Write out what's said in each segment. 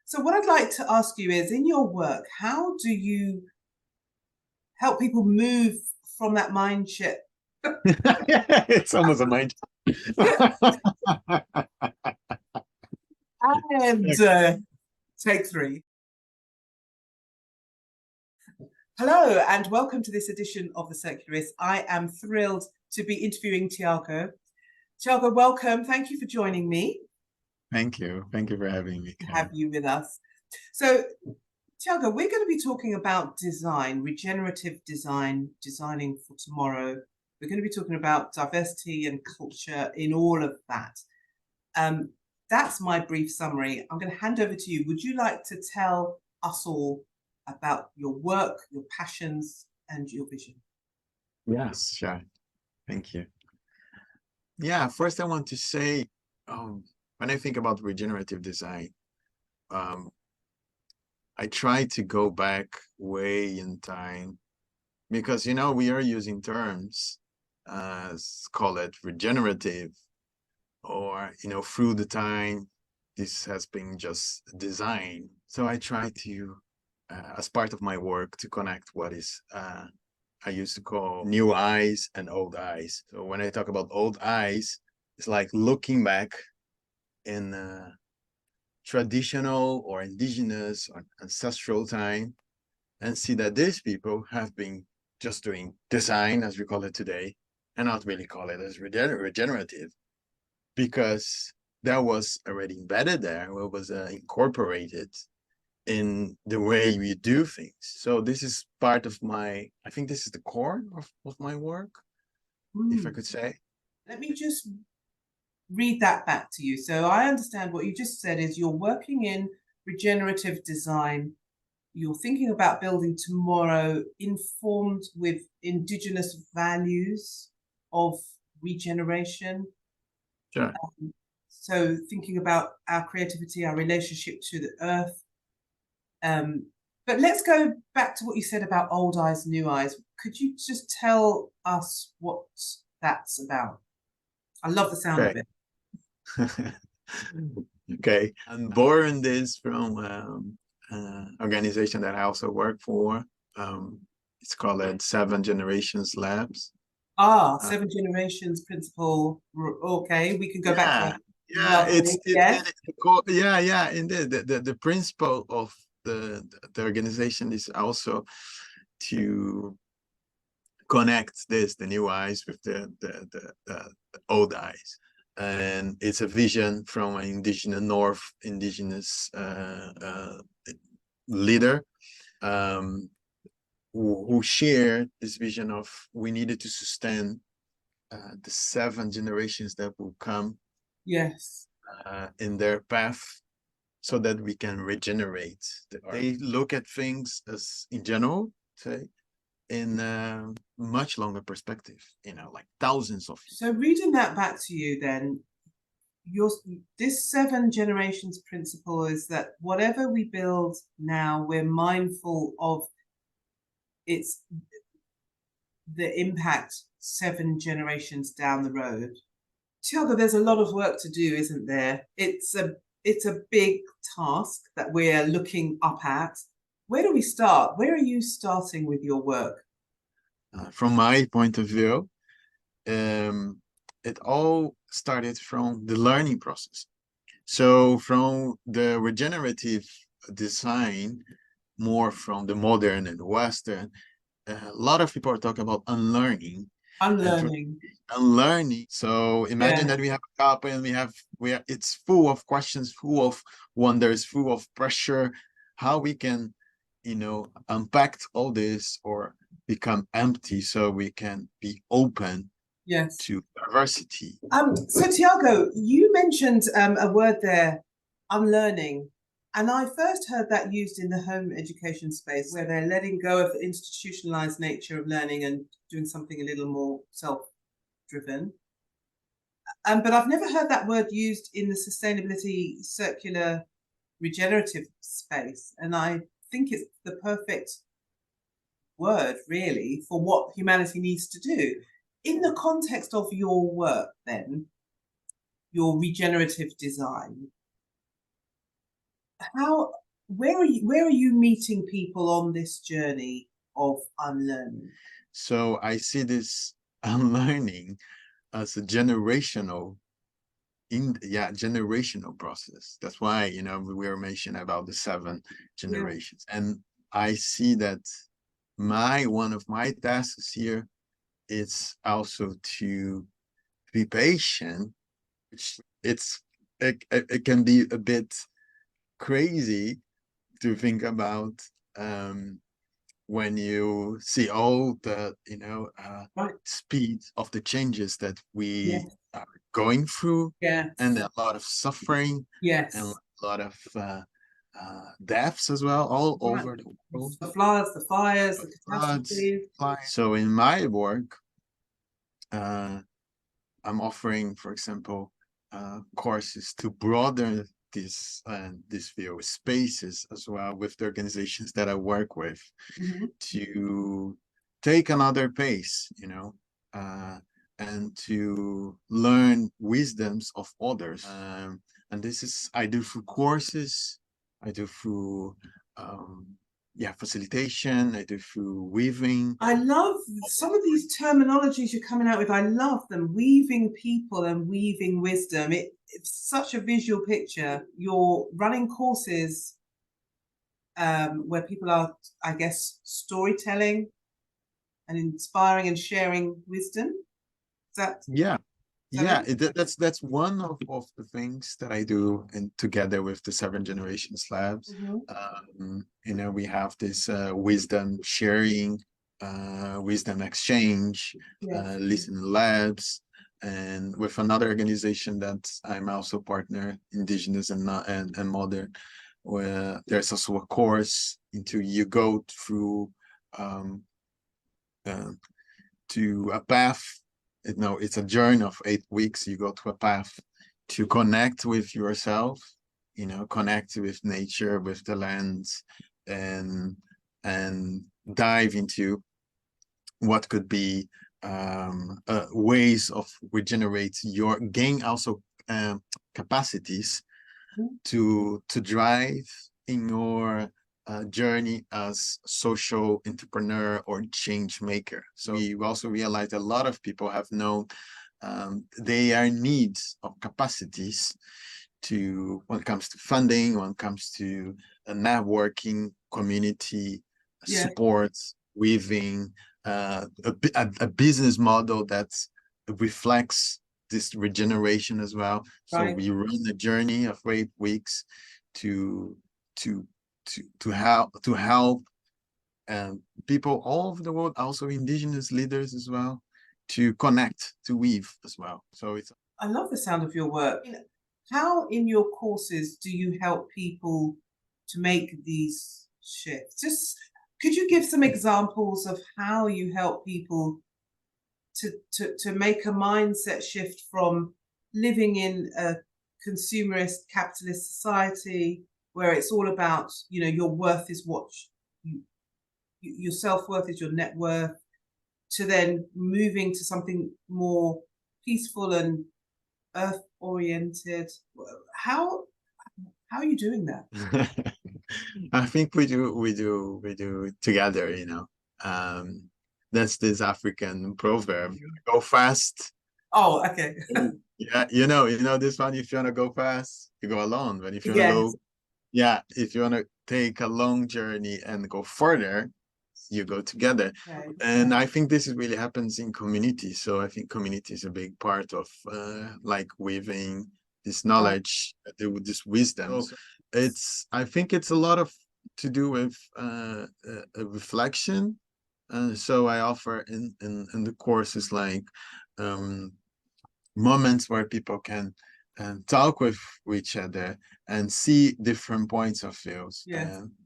So what I'd like to ask you is, in your work, how do you help people move from that mind ship? It's almost a mind. And take three. Hello, and welcome to this edition of the Circularists. I am thrilled to be interviewing Tiago. Tiago, welcome. Thank you for joining me. Thank you. Thank you for having me. Have you with us. So, Tiago, we're going to be talking about design, regenerative design, designing for tomorrow. We're going to be talking about diversity and culture in all of that. That's my brief summary. I'm going to hand over to you. Would you like to tell us all about your work, your passions, and your vision? Yes, sure. Thank you. Yeah, first I want to say, when I think about regenerative design, I try to go back way in time because, we are using terms, call it regenerative, or, through the time, this has been just design. So I try to, as part of my work, to connect what is, I used to call new eyes and old eyes. So when I talk about old eyes, it's like looking back in traditional or indigenous or ancestral time and see that these people have been just doing design, as we call it today, and not really call it as regenerative, because that was already embedded there, it was incorporated in the way we do things. So this is part of I think this is the core of my work, if I could say. Let me just read that back to you. So I understand what you just said is you're working in regenerative design. You're thinking about building tomorrow informed with indigenous values of regeneration. Sure. So thinking about our creativity, our relationship to the earth. But let's go back to what you said about old eyes, new eyes. Could you just tell us what that's about? I love the sound of it. Okay, I'm borrowing this from organization that I also work for. It's called 7 Generations Labs. 7 Generations principle. Okay, we can go back to that. Yeah, indeed. The principle of the organization is also to connect the new eyes with the old eyes. And it's a vision from an indigenous leader who shared this vision of we needed to sustain the 7 generations that will come in their path, so that we can regenerate. They look at things as, in general, say, in a much longer perspective, like thousands of years. So reading that back to you then, this 7 generations principle is that whatever we build now, we're mindful of the impact 7 generations down the road. Tiago, there's a lot of work to do, isn't there? It's a big task that we're looking up at. Where do we start? Where are you starting with your work? From my point of view, it all started from the learning process. So from the regenerative design, more from the modern and Western, a lot of people are talking about unlearning. Unlearning. So imagine that we have a cup and it's full of questions, full of wonders, full of pressure. How we can, unpack all this or become empty so we can be open to diversity. So Tiago, you mentioned a word there, unlearning. And I first heard that used in the home education space, where they're letting go of the institutionalized nature of learning and doing something a little more self-driven. But I've never heard that word used in the sustainability, circular, regenerative space. And I think it's the perfect word, really, for what humanity needs to do. In the context of your work, then, your regenerative design, where are you meeting people on this journey of unlearning? So I see this unlearning as a generational generational process. That's why, you know, we were mentioning about the 7 generations. Yeah. And I see that one of my tasks here is also to be patient, which it can be a bit crazy to think about when you see all the, you know, speed of the changes that we are going through, and a lot of suffering, and a lot of deaths as well, all over the world. The floods, the fires, the catastrophes. So in my work, I'm offering, for example, courses to broaden this field, spaces as well with the organizations that I work with, to take another pace, you know, and to learn wisdoms of others. And this is, I do through courses, I do through facilitation, I do through weaving. I love some of these terminologies you're coming out with. I love them. Weaving people and weaving wisdom. It's such a visual picture. You're running courses where people are, I guess, storytelling and inspiring and sharing wisdom. That's one of the things that I do, and together with the 7 Generations Labs. You know, we have this wisdom sharing, wisdom exchange, listening labs, and with another organization that I'm also partner, Indigenous and Modern, where there's also a course into, you go through to a path. It's a journey of 8 weeks. You go to a path to connect with yourself, you know, connect with nature, with the land, and dive into what could be ways of regenerate gain also capacities to drive in your journey as social entrepreneur or change maker. So we also realized a lot of people have known they are in need of capacities when it comes to funding, when it comes to networking, community support, weaving, a business model that reflects this regeneration as well. So we run a journey of 8 weeks to help people all over the world, also indigenous leaders as well, to connect, to weave as well. So I love the sound of your work. How in your courses do you help people to make these shifts? Just could you give some examples of how you help people to make a mindset shift from living in a consumerist capitalist society where it's all about, you know, your worth is what your self-worth is your net worth, to then moving to something more peaceful and earth-oriented? How are you doing that? I think we do together, you know. That's this African proverb, go fast. Oh, okay. Yeah, you know this one, if you want to go fast, you go alone. But if you want to if you want to take a long journey and go further, you go together. And I think this really happens in community. So I think community is a big part of like weaving this knowledge, this wisdom. So I think it's a lot of to do with a reflection. So I offer in the courses like moments where people can talk with each other and see different points of views.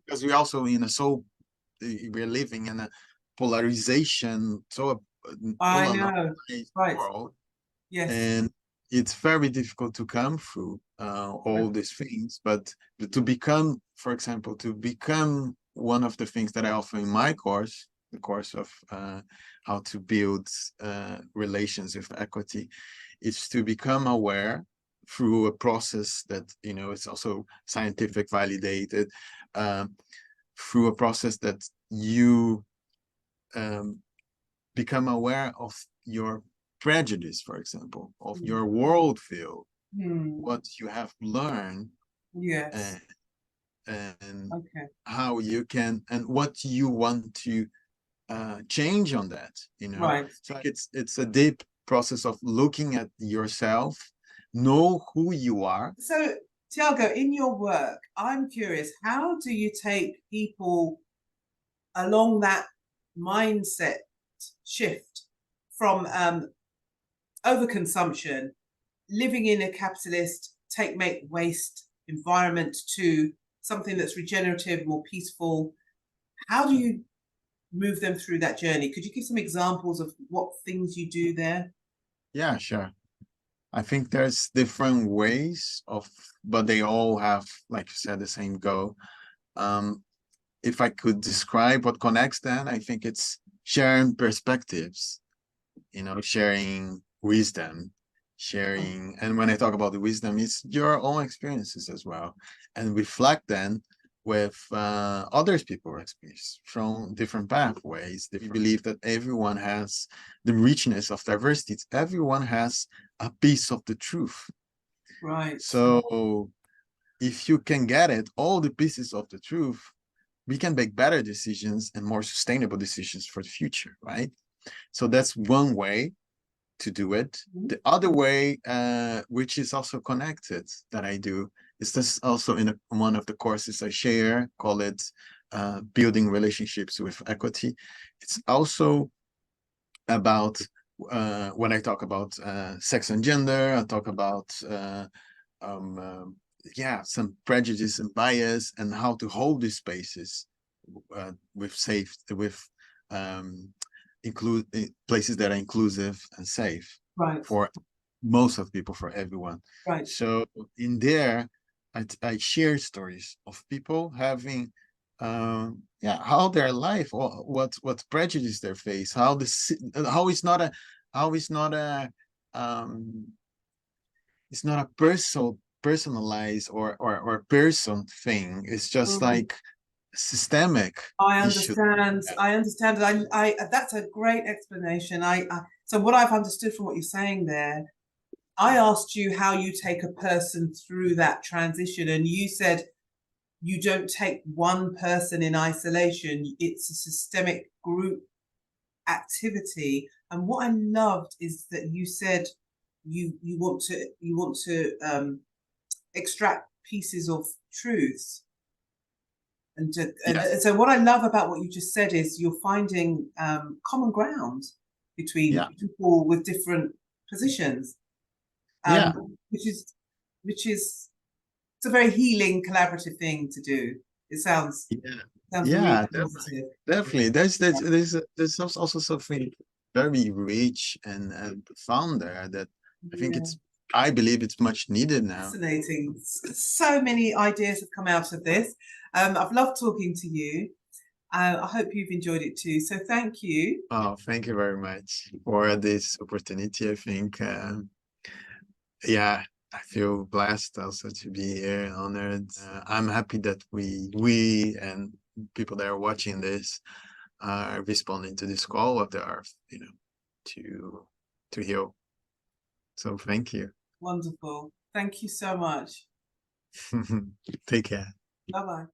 Because we also we're living in a polarization, world. And it's very difficult to come through all these things, but to become, for example, one of the things that I offer in my course, the course of how to build relations with equity, is to become aware through a process that, you know, it's also scientific validated, through a process that you become aware of your prejudice, for example, of your worldview, what you have learned, Yes. and Okay. how you can, and what you want to change on that, you know. Right. So it's a deep process of looking at yourself, know who you are. So, Tiago, in your work, I'm curious, how do you take people along that mindset shift from overconsumption, living in a capitalist take, make, waste environment, to something that's regenerative, more peaceful? How do you move them through that journey? Could you give some examples of what things you do there? Yeah, sure. I think there's different ways of, but they all have, like you said, the same goal. If I could describe what connects them, I think it's sharing perspectives, you know, sharing wisdom, sharing, and when I talk about the wisdom, it's your own experiences as well, and reflect then with others people's experience from different pathways. We believe that everyone has the richness of diversity. Everyone has a piece of the truth. Right. So if you can get it, all the pieces of the truth, we can make better decisions and more sustainable decisions for the future, right? So that's one way to do it. The other way, which is also connected, that I do, is this also in one of the courses I share, call it Building Relationships with Equity. It's also about, when I talk about sex and gender, I talk about some prejudice and bias, and how to hold these spaces with safe, with include places that are inclusive and safe, Right. for most of people, for everyone. Right. So in there, I share stories of people having how their life, or what prejudice they face, how it's not a personalized or person thing. It's just like systemic I issue. understand. I understand. I that's a great explanation. So what I've understood from what you're saying there, I asked you how you take a person through that transition, and you said you don't take one person in isolation. It's a systemic group activity. And what I loved is that you said you want to extract pieces of truths. And Yes. so what I love about what you just said is you're finding common ground between people with different positions, which is it's a very healing, collaborative thing to do. It sounds really positive. Definitely. There's also something very rich and profound there that I believe it's much needed now. Fascinating. So many ideas have come out of this. I've loved talking to you. I hope you've enjoyed it too. So thank you. Oh, thank you very much for this opportunity. I think, I feel blessed also to be here and honored. I'm happy that we and people that are watching this are responding to this call of the earth, you know, to heal. So thank you. Wonderful. Thank you so much. Take care. Bye-bye.